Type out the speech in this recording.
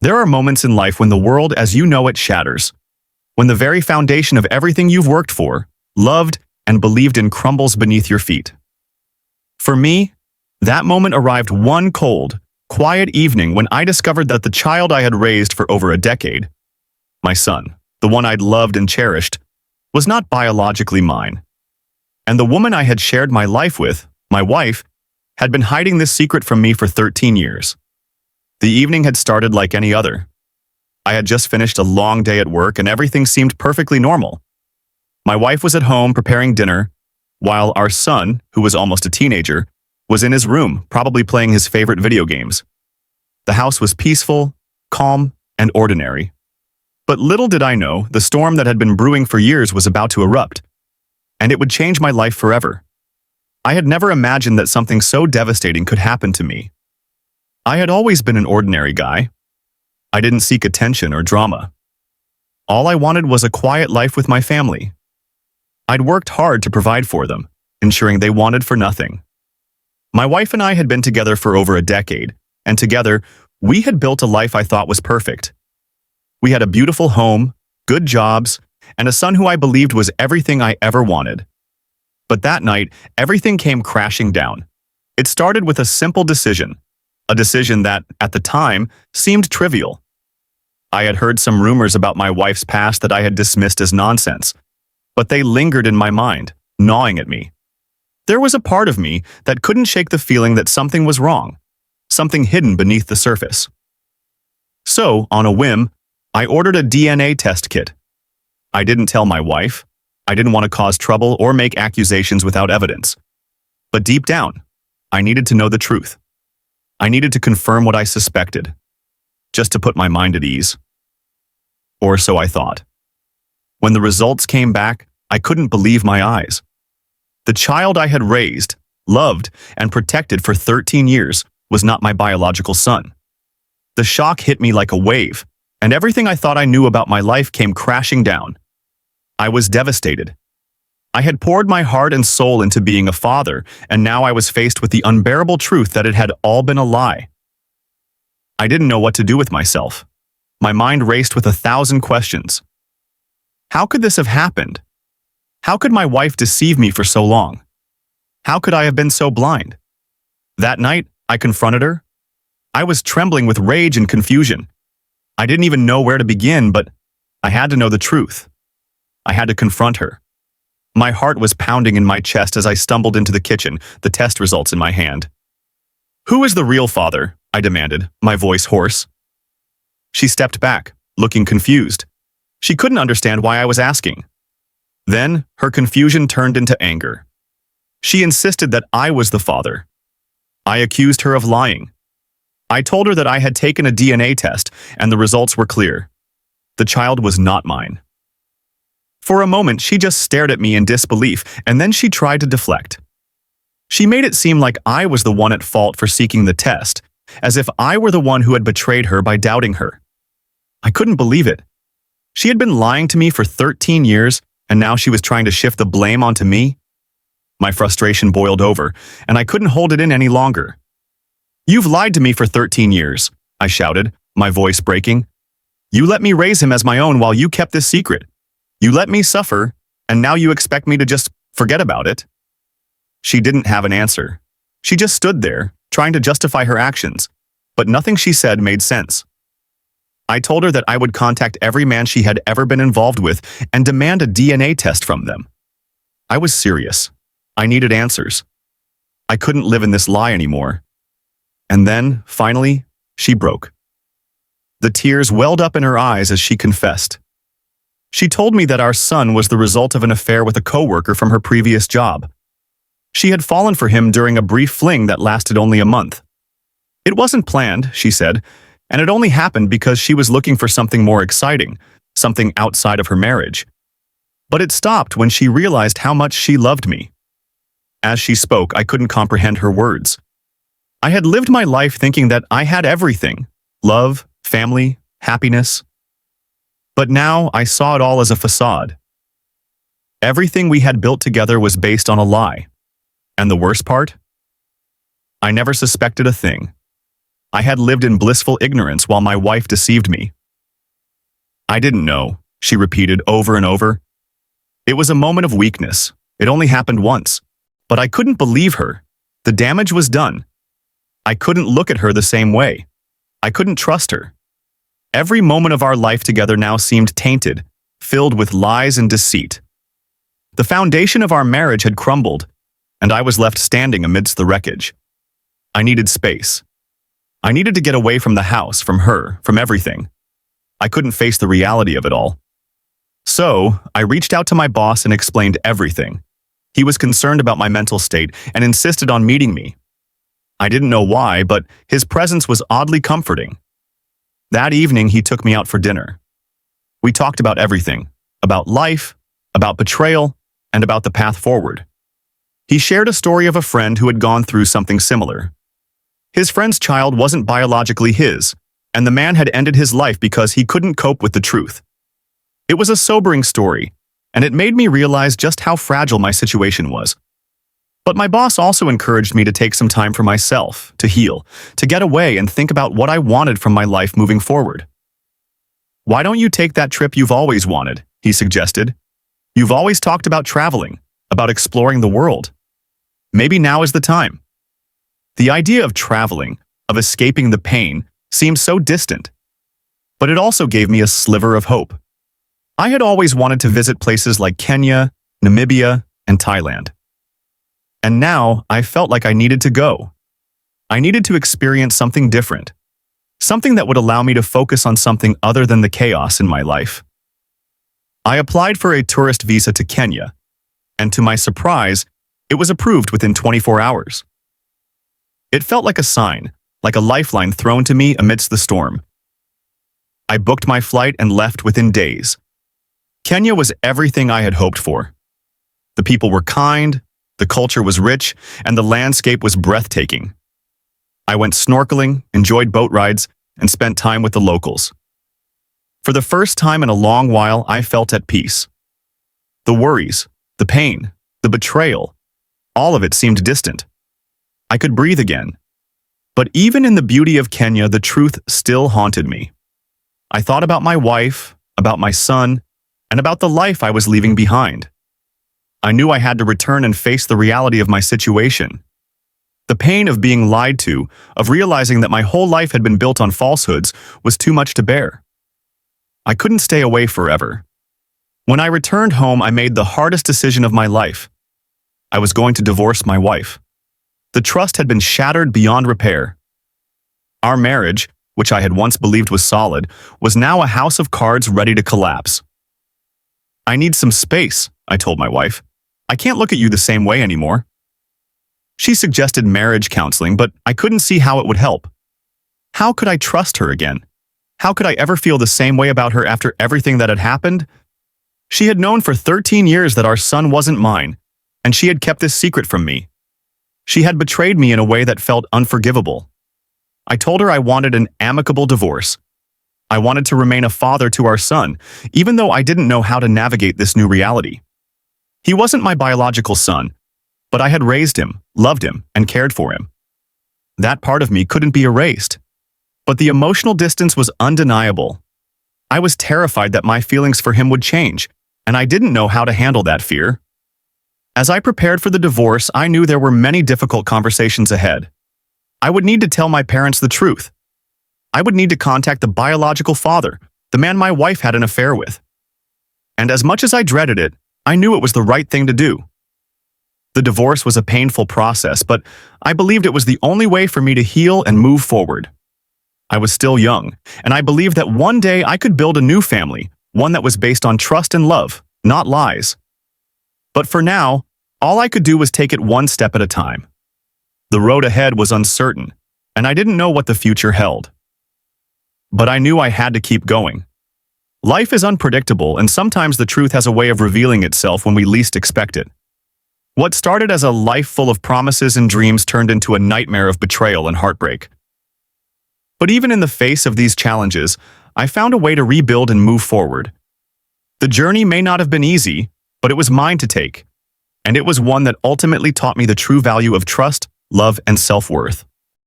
There are moments in life when the world as you know it shatters, when the very foundation of everything you've worked for, loved, and believed in crumbles beneath your feet. For me, that moment arrived one cold, quiet evening when I discovered that the child I had raised for over a decade, my son, the one I'd loved and cherished, was not biologically mine. And the woman I had shared my life with, my wife, had been hiding this secret from me for 13 years. The evening had started like any other. I had just finished a long day at work and everything seemed perfectly normal. My wife was at home preparing dinner, while our son, who was almost a teenager, was in his room, probably playing his favorite video games. The house was peaceful, calm, and ordinary. But little did I know, the storm that had been brewing for years was about to erupt, and it would change my life forever. I had never imagined that something so devastating could happen to me. I had always been an ordinary guy. I didn't seek attention or drama. All I wanted was a quiet life with my family. I'd worked hard to provide for them, ensuring they wanted for nothing. My wife and I had been together for over a decade, and together, we had built a life I thought was perfect. We had a beautiful home, good jobs, and a son who I believed was everything I ever wanted. But that night, everything came crashing down. It started with a simple decision, a decision that, at the time, seemed trivial. I had heard some rumors about my wife's past that I had dismissed as nonsense, but they lingered in my mind, gnawing at me. There was a part of me that couldn't shake the feeling that something was wrong, something hidden beneath the surface. So, on a whim, I ordered a DNA test kit. I didn't tell my wife. I didn't want to cause trouble or make accusations without evidence. But deep down, I needed to know the truth. I needed to confirm what I suspected, just to put my mind at ease. Or so I thought. When the results came back, I couldn't believe my eyes. The child I had raised, loved, and protected for 13 years was not my biological son. The shock hit me like a wave, and everything I thought I knew about my life came crashing down. I was devastated. I had poured my heart and soul into being a father, and now I was faced with the unbearable truth that it had all been a lie. I didn't know what to do with myself. My mind raced with 1,000 questions. How could this have happened? How could my wife deceive me for so long? How could I have been so blind? That night, I confronted her. I was trembling with rage and confusion. I didn't even know where to begin, but I had to know the truth. I had to confront her. My heart was pounding in my chest as I stumbled into the kitchen, the test results in my hand. "Who is the real father?" I demanded, my voice hoarse. She stepped back, looking confused. She couldn't understand why I was asking. Then, her confusion turned into anger. She insisted that I was the father. I accused her of lying. I told her that I had taken a DNA test, and the results were clear. The child was not mine. For a moment, she just stared at me in disbelief, and then she tried to deflect. She made it seem like I was the one at fault for seeking the test, as if I were the one who had betrayed her by doubting her. I couldn't believe it. She had been lying to me for 13 years, and now she was trying to shift the blame onto me? My frustration boiled over, and I couldn't hold it in any longer. "You've lied to me for 13 years, I shouted, my voice breaking. "You let me raise him as my own while you kept this secret. You let me suffer, and now you expect me to just forget about it?" She didn't have an answer. She just stood there, trying to justify her actions, but nothing she said made sense. I told her that I would contact every man she had ever been involved with and demand a DNA test from them. I was serious. I needed answers. I couldn't live in this lie anymore. And then, finally, she broke. The tears welled up in her eyes as she confessed. She told me that our son was the result of an affair with a coworker from her previous job. She had fallen for him during a brief fling that lasted only a month. It wasn't planned, she said, and it only happened because she was looking for something more exciting, something outside of her marriage. But it stopped when she realized how much she loved me. As she spoke, I couldn't comprehend her words. I had lived my life thinking that I had everything: love, family, happiness. But now I saw it all as a facade. Everything we had built together was based on a lie. And the worst part? I never suspected a thing. I had lived in blissful ignorance while my wife deceived me. I didn't know, she repeated over and over. It was a moment of weakness. It only happened once. But I couldn't believe her. The damage was done. I couldn't look at her the same way. I couldn't trust her. Every moment of our life together now seemed tainted, filled with lies and deceit. The foundation of our marriage had crumbled, and I was left standing amidst the wreckage. I needed space. I needed to get away from the house, from her, from everything. I couldn't face the reality of it all. So, I reached out to my boss and explained everything. He was concerned about my mental state and insisted on meeting me. I didn't know why, but his presence was oddly comforting. That evening, he took me out for dinner. We talked about everything, about life, about betrayal, and about the path forward. He shared a story of a friend who had gone through something similar. His friend's child wasn't biologically his, and the man had ended his life because he couldn't cope with the truth. It was a sobering story, and it made me realize just how fragile my situation was. But my boss also encouraged me to take some time for myself, to heal, to get away and think about what I wanted from my life moving forward. "Why don't you take that trip you've always wanted?" he suggested. "You've always talked about traveling, about exploring the world. Maybe now is the time." The idea of traveling, of escaping the pain, seemed so distant. But it also gave me a sliver of hope. I had always wanted to visit places like Kenya, Namibia, and Thailand. And now I felt like I needed to go. I needed to experience something different, something that would allow me to focus on something other than the chaos in my life. I applied for a tourist visa to Kenya, and to my surprise, it was approved within 24 hours. It felt like a sign, like a lifeline thrown to me amidst the storm. I booked my flight and left within days. Kenya was everything I had hoped for. The people were kind, the culture was rich, and the landscape was breathtaking. I went snorkeling, enjoyed boat rides, and spent time with the locals. For the first time in a long while, I felt at peace. The worries, the pain, the betrayal, all of it seemed distant. I could breathe again. But even in the beauty of Kenya, the truth still haunted me. I thought about my wife, about my son, and about the life I was leaving behind. I knew I had to return and face the reality of my situation. The pain of being lied to, of realizing that my whole life had been built on falsehoods, was too much to bear. I couldn't stay away forever. When I returned home, I made the hardest decision of my life. I was going to divorce my wife. The trust had been shattered beyond repair. Our marriage, which I had once believed was solid, was now a house of cards ready to collapse. "I need some space," I told my wife. "I can't look at you the same way anymore." She suggested marriage counseling, but I couldn't see how it would help. How could I trust her again? How could I ever feel the same way about her after everything that had happened? She had known for 13 years that our son wasn't mine, and she had kept this secret from me. She had betrayed me in a way that felt unforgivable. I told her I wanted an amicable divorce. I wanted to remain a father to our son, even though I didn't know how to navigate this new reality. He wasn't my biological son, but I had raised him, loved him, and cared for him. That part of me couldn't be erased. But the emotional distance was undeniable. I was terrified that my feelings for him would change, and I didn't know how to handle that fear. As I prepared for the divorce, I knew there were many difficult conversations ahead. I would need to tell my parents the truth. I would need to contact the biological father, the man my wife had an affair with. And as much as I dreaded it, I knew it was the right thing to do. The divorce was a painful process, but I believed it was the only way for me to heal and move forward. I was still young, and I believed that one day I could build a new family, one that was based on trust and love, not lies. But for now, all I could do was take it one step at a time. The road ahead was uncertain, and I didn't know what the future held. But I knew I had to keep going. Life is unpredictable, and sometimes the truth has a way of revealing itself when we least expect it. What started as a life full of promises and dreams turned into a nightmare of betrayal and heartbreak. But even in the face of these challenges, I found a way to rebuild and move forward. The journey may not have been easy, but it was mine to take, and it was one that ultimately taught me the true value of trust, love, and self-worth.